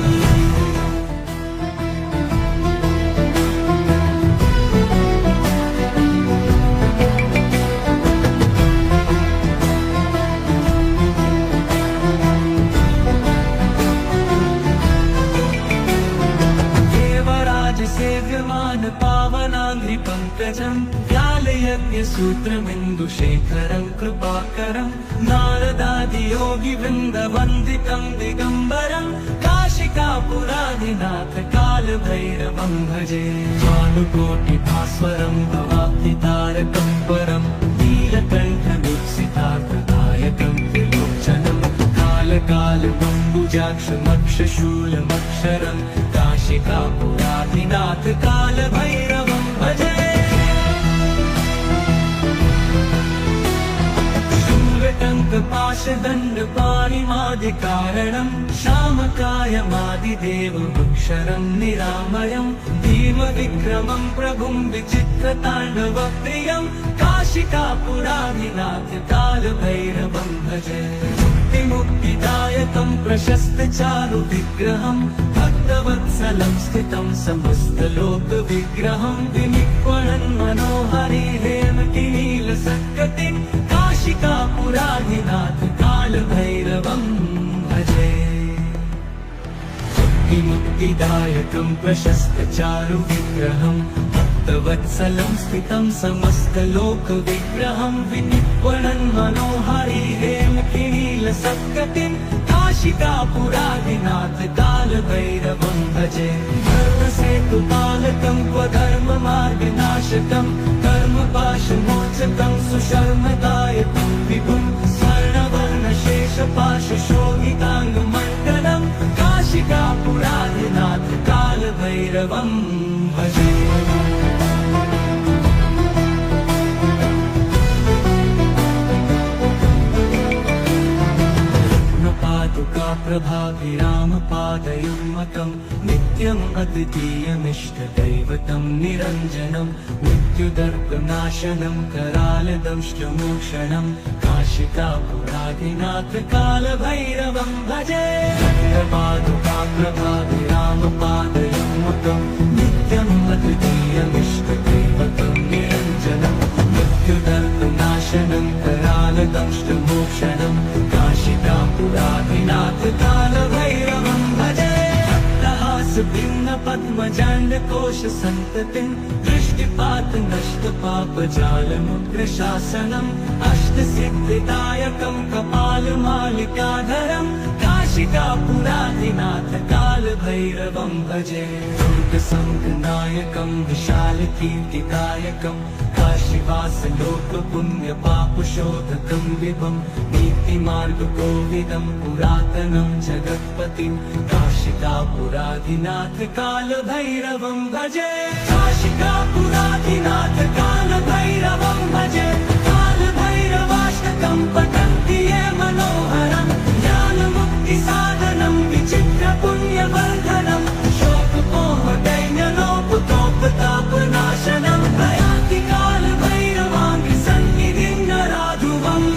सेव्यमान पावनाङ्घ्रिपङ्कजं व्यालयज्ञसूत्रमिन्दुशेखरं कृपाकरं नारदादियोगिवृन्दवन्दितं दिगम्बरं काशिकापुराधिनाथ कालभैरवं भजे भानुकोटिभास्वरं भवाब्धितारकं परं नीलकण्ठदीप्सितार्थदायकं त्रिलोचनं कालकालबम्बुजाक्षमक्षशूलमक्षरं काशिकापुराधिनाथ कालभैरवं भजे शूलटङ्कपाशदण्डपाणिमादिकारणं श्यामकायमादिदेवमक्षरं निरामयं भीमविक्रमं प्रभुं विचित्रताण्डवप्रियं काशिकापुराधिनाथ कालभैरवं भजे मुक्तिदायकं प्रशस्तचारुविग्रहं भक्तवत्सलं स्थितं समस्तलोकविग्रहं विनिक्वणन् मनोहरि हेमकिनीलसत्कटिं काशिकापुराधिनाथ कालभैरवं भजे मुक्तिदायकं प्रशस्तचारुविग्रहं भक्तवत्सलं स्थितं समस्तलोकविग्रहं विनिक्वणन् मनोहरि हेमकिनीलसत्कटिं काशिकापुराधिनाथ कालभैरवं भजे धर्मसेतुपालकं स्वधर्ममार्गनाशकं कर्मपाशमोचकं सुशर्मदायकं विभुं स्वर्णवर्णशेषपाशशोभिताङ्गमण्डलं काशिकापुराधिनाथ कालभैरवं भजे प्रभाभिरामपादयुग्मकं नित्यम् अद्वितीयमिष्टदैवतं निरञ्जनं मृत्युदर्पनाशनं करालदंष्टमोक्षणं काशिकापुराधिनाथ कालभैरवं भजे प्रभाभिरामपादयुग्मकं नित्यम् अद्वितीयमिष्टदैवतं निरञ्जनं मृत्युदर्पनाशनं करालदंष्टमोक्षणं काशिकापुराधिनाथ कालभैरवं भजे भिन्नपद्मजाण्डकोशसन्ततिं दृष्टिपात नष्टपापजालमुग्रशासनम् अष्टसिद्धिदायकं कपालमालिकाधरं काशिकापुराधिनाथ कालभैरवं भजे दुर्गसङ्घनायकं विशालकीर्तिदायकं काशीवासलोकपुण्यपापशोधकं विभं नीतिमार्गकोविदं पुरातनं जगत्पतिं काशिकापुराधिनाथ कालभैरवं भजे काशिकापुराधिनाथ कालभैरवं भजे कालभैरवाष्टकं पठन्ति ये मनोहरं ज्ञानमुक्तिसाधनं विचित्रपुण्यवर्धनं शोकमोहदैन्यलोपतोपतापनाशनं भयाति कालभैरवाङ्घ्रिसन्निधिं नराधुवम्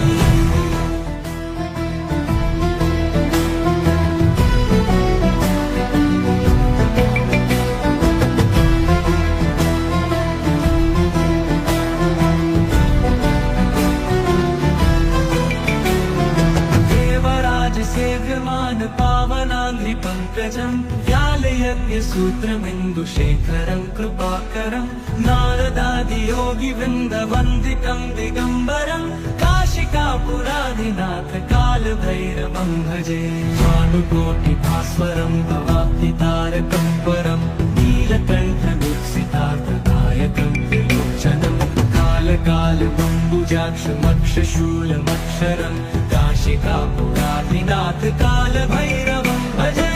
सेव्यमान पावनाङ्घ्रिपङ्कजं व्यालयज्ञसूत्रमिन्दुशेखरं कृपाकरं नारदादियोगिवृन्दवन्दितं दिगम्बरं काशिकापुराधिनाथ कालभैरवं भजे भानुकोटिभास्वरं भवाब्धितारकं परं नीलकण्ठदीप्सितार्थदायकं त्रिलोचनं कालकालबम्बुजाक्षमक्षशूलमक्षरं काशिकापुराधिनाथ कालभैरवं भजे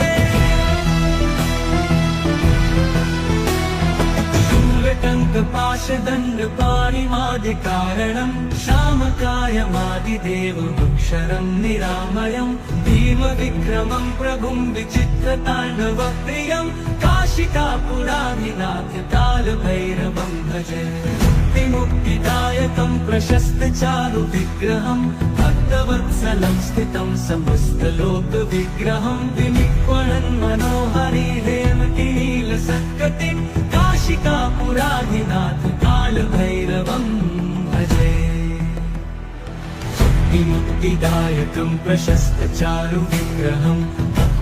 शूलटङ्कपाशदण्डपाणिमादिकारणं श्यामकायमादिदेवमक्षरं निरामयं भीमविक्रमं प्रभुं विचित्रताण्डवप्रियं काशिकापुराधिनाथ कालभैरवं भजे मुक्तिदायकं प्रशस्तचारुविग्रहं भक्तवत्सलं स्थितं समस्तलोकविग्रहं विनिक्वणन् मनोहरि हेमकिनीलसत्कटिं काशिकापुराधिनाथ कालभैरवं भजे मुक्तिदायकं प्रशस्तचारुविग्रहं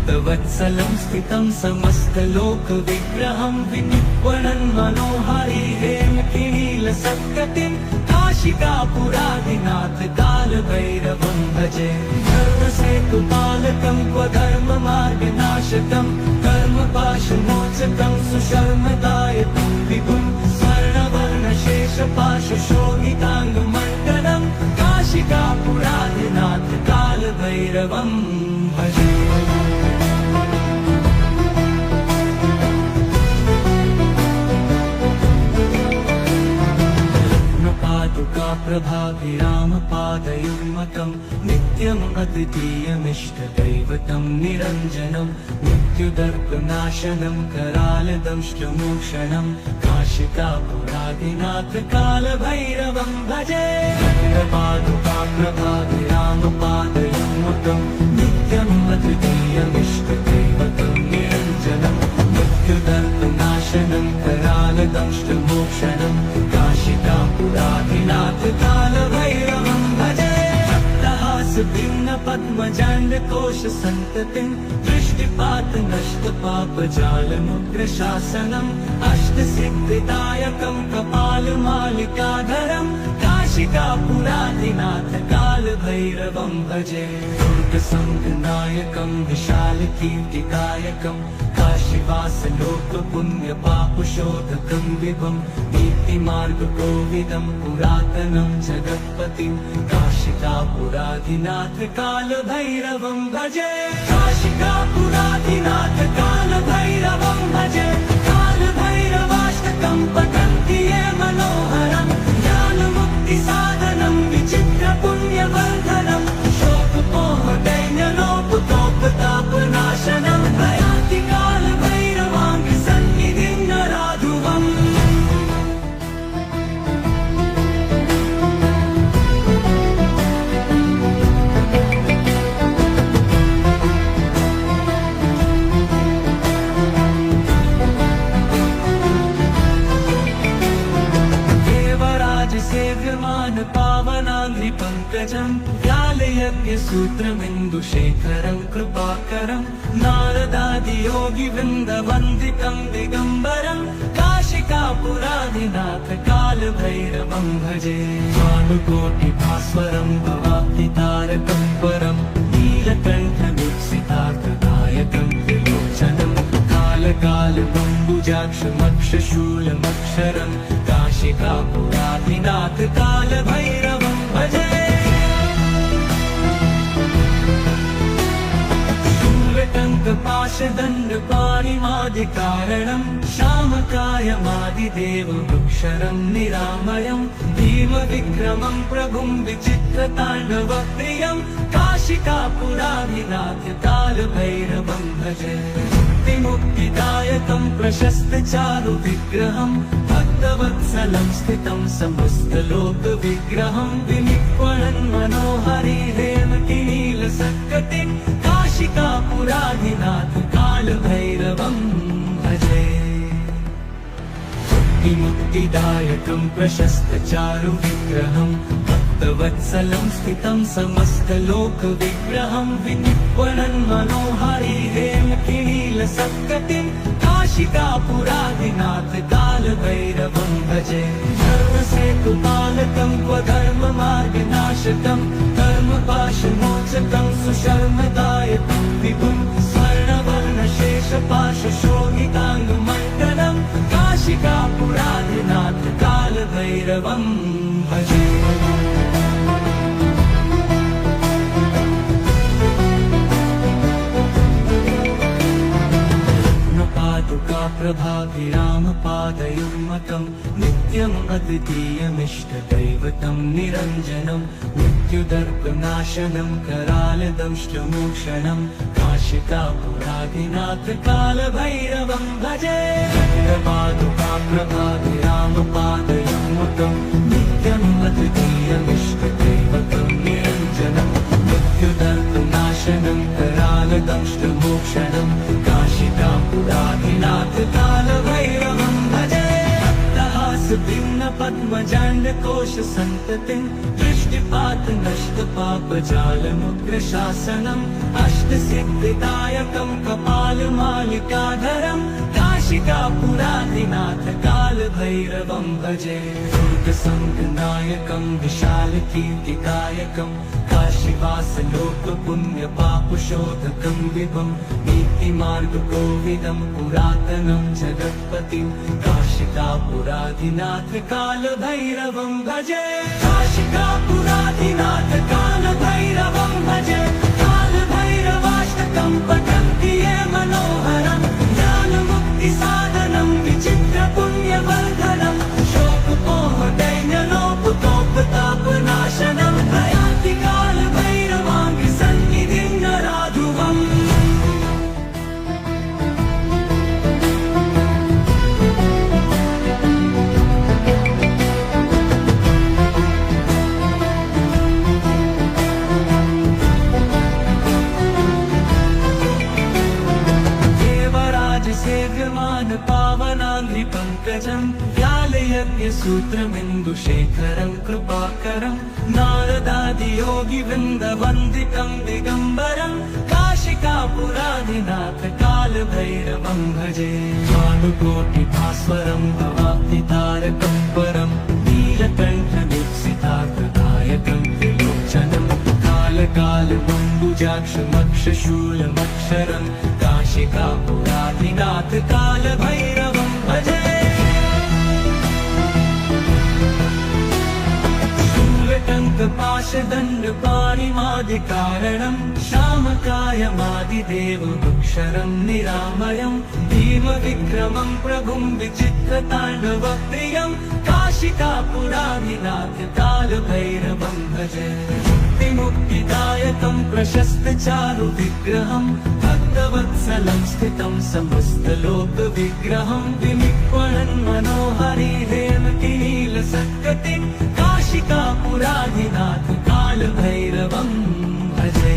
भक्तवत्सलं स्थितं समस्तलोकविग्रहं विनिक्वणन् मनोहरि हेमकिनीलसत्कटिं काशिकापुरादिनाथ कालभैरवं भजे धर्मसेतुपालकं क्व धर्ममार्गनाशकं कर्मपाशमोचकं सुशर्मदायकं विभुं स्वर्णवर्णशेषपाशशोभिताङ्गमण्डलं काशिकापुरादिनाथ कालभैरवं भजे। प्रभाभिरामपादयुग्मकं नित्यम् अद्वितीयमिष्टदैवतं निरञ्जनं मृत्युदर्पनाशनं करालदंष्टमोक्षणं काशिकापुरादिनाथ कालभैरवं भजे प्रभाभिरामपादयुग्मकं नित्यम् अद्वितीयमिष्टदैवतं निरञ्जनं मृत्युदर्पनाशनं करालदंष्टमोक्षणं काशिकापुरादिनाथ कालभैरवं भजे भिन्न पद्मजाण्डकोश सन्ततिं दृष्टिपात नष्टपापजालमुग्रशासनम् अष्टसिद्धिदायकं कपालमालिकाधरं काशिकापुरादिनाथ कालभैरवं भजे दुर्गसङ्घनायकं विशालकीर्तिदायकं काशीवासलोकपुण्यपापशोधकं विभुं नीतिमार्गकोविदं पुरातनं जगत्पतिं काशिकापुरादिनाथ कालभैरवं भजे काशिकापुरादिनाथ कालभैरवं भजे कालभैरवाष्टकं पठन्ति ये मनोहरं ज्ञानमुक्तिसाधनं विचित्रपुण्यवर्धनं शोकमोहदैन्यलोपतोपतापनाशनं भयाति कालभैरवाङ्गसन्निधिं नराधुवम्। सेव्यमान पावनाङ्घ्रिपङ्कजं व्यालयज्ञसूत्रमिन्दुशेखरं कृपाकरं नारदादियोगिवृन्दवन्दितं दिगम्बरं काशिकापुरादिनाथ कालभैरवं भजे भानुकोटिभास्वरं भवाब्धितारकं परं नीलकण्ठमीप्सितार्थदायकं त्रिलोचनं कालकालकम्बुजाक्षमक्षशूलमक्षरं काशिकापुरादिनाथ कालभैरवं भजे शूलटङ्कपाशदण्डपाणिमादिकारणं श्यामकायमादिदेवमक्षरं निरामयं भीमविक्रमं प्रभुं विचित्रताण्डवप्रियं काशिकापुरादिनाथ कालभैरवं भजे मुक्तिदायकं प्रशस्तचारुविग्रहं भक्तवत्सलं स्थितं समस्तलोकविग्रहं विनिक्वणन् मनोहरि हेमकिनीलसत्कटिं काशिकापुरादिनाथ कालभैरवं भजे मुक्तिदायकं प्रशस्तचारुविग्रहं भक्तवत्सलं स्थितं समस्तलोकविग्रहं विनिक्वणन् मनोहरि हेमकिनीलसत्कटिं काशिकापुरादिनाथ कालभैरवं भजे धर्मसेतुपालकं क्व धर्ममार्गनाशकं कर्मपाशमोचकं सुशर्मदायकं विभुं स्वर्णवर्णशेषपाशशोभिताङ्गमण्डलं काशिकापुरादिनाथ कालभैरवं भजे प्रभाभिरामपादयुग्मकं नित्यम् अद्वितीयमिष्टदैवतं निरञ्जनं मृत्युदर्पनाशनं करालदंष्टमोक्षणं काशिकापुरादिनाथ कालभैरवं भजे प्रभाभिरामपादयुग्मकं नित्यम् अद्वितीयमिष्टदैवतं निरञ्जनं मृत्युदर्पनाशनं करालदंष्टमोक्षणं काशिकापुरादिनाथ कालभैरवं भजे भिन्न पद्मजाण्डकोश सन्ततिं दृष्टिपात नष्ट पापजालमुग्रशासनम् अष्टसिद्धिदायकं कपालमालिकाधरं काशिकापुराधिनाथ कालभैरवं भजे दुर्गसङ्गनायकं विशालकीर्तिकायकं काशीवासलोकपुण्यपापशोधकं विभं नीतिमार्गकोविदं पुरातनं जगत्पतिं काशिकापुराधिनाथ कालभैरवं भजे काशिकापुराधिनाथ कालभैरवं भजे कालभैरवाष्टकं पठन्ति ये मनोहरं ज्ञानमुक्तिसाधनं विचित्रपुण्यवर्धनं शोकमोहदैन्यलोपकोपतापनाशनं प्रयान्ति कालभैरवाङ्घ्रिसन्निधिं नराधुवम् सेव्यमान पावनाङ्घ्रिपङ्कजं व्यालयज्ञसूत्रमिन्दुशेखरं कृपाकरं नारदादियोगिवृन्दवन्दितं दिगम्बरं काशिकापुराधिनाथ कालभैरवं भजे भानुकोटिभास्वरं भवाब्धितारकं परं नीलकण्ठदीप्सिताकृदायकं त्रिलोचनं कालकालमम्बुजाक्षमक्षशूलमक्षरं काशिकापुराधिनाथ कालभैरवं भजे शूलटङ्कपाशदण्डपाणिमादिकारणं श्यामकायमादिदेवमुक्षरं निरामयं भीमविक्रमं प्रभुं विचित्रताण्डवप्रियं काशिकापुराधिनाथ कालभैरवं भजे मुक्तिदायकं प्रशस्तचारुविग्रहं भक्तवत्सलं स्थितं समस्तलोकविग्रहं विमिक्वणन् मनोहरि हेमकिनीलसत्कटिं काशिकापुराधिनाथ कालभैरवं भजे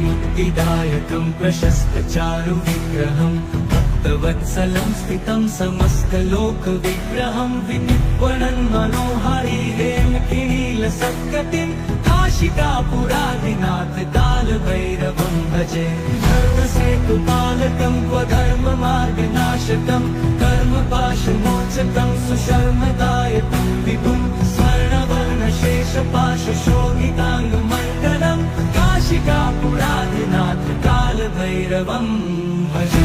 मुक्तिदायकं प्रशस्तचारुविग्रहं भक्तवत्सलं स्थितं समस्तलोकविग्रहं विनिक्वणन् मनोहरि हेमकिनीलसत्कटिं काशिकापुराधिनाथ कालभैरवं भजे धर्मसेतुपालकं स्वधर्ममार्गनाशकं कर्मपाशमोचकं सुशर्मदायकं विभुं स्वर्णवर्णशेषपाशशोभिताङ्गमण्डलं काशिकापुराधिनाथ कालभैरवं भजे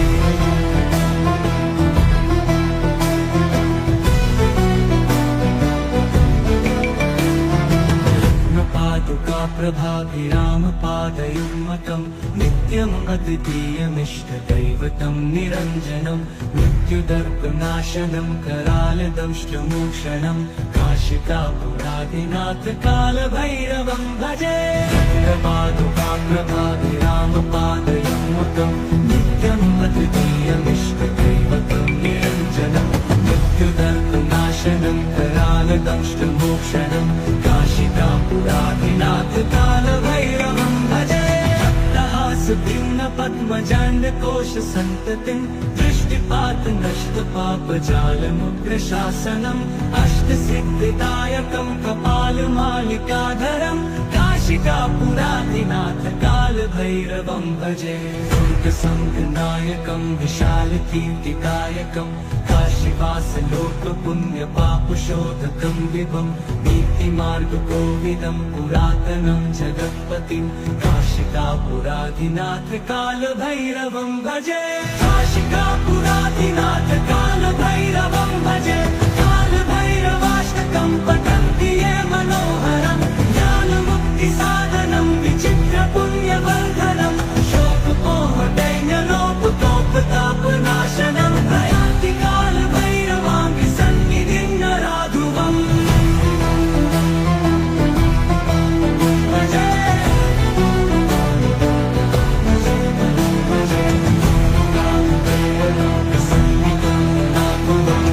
प्रभाभिरामपादयुग्मकं नित्यम् अद्वितीयमिष्टदैवतं निरञ्जनं मृत्युदर्पनाशनं करालदंष्टमोक्षणं काशिकापुराधिनाथ कालभैरवं भजे प्रभाभिरामपादयुग्मकं नित्यम् अद्वितीयमिष्टदैवतं निरञ्जनं मृत्युदर्पनाशनं करालदंष्टमोक्षणं काशिकापुराधिनाथ कालभैरवं भजे पद्मजाण्डकोश सन्ततिं दृष्टिपात नष्ट पापजालमुग्रशासनम् अष्टसिद्धिदायकं कपालमालिकाधरं काशिकापुराधिनाथ कालभैरवं भजे दुर्गसङ्गनायकं विशालकीर्तिकायकं काशीवासलोकपुण्यपापशोधकं विभं नीतिमार्गकोविदं पुरातनं जगत्पतिं काशिकापुराधिनाथ कालभैरवं भजे काशिकापुराधिनाथ कालभैरवं भजे कालभैरवाष्टकं पठन्ति ये मनोहरं ज्ञानमुक्तिसाधनं विचित्रपुण्यवर्धनं शोकमोहदैन्यलोपकोपतापनाशनं प्रयान्ति कालभैरवाङ्घ्रिसन्निधिं नराधुवम्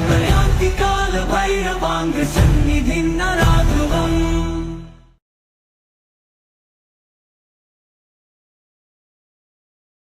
प्रयान्ति कालभैरवाङ्घ्रिसन्निधिं नराधुवम्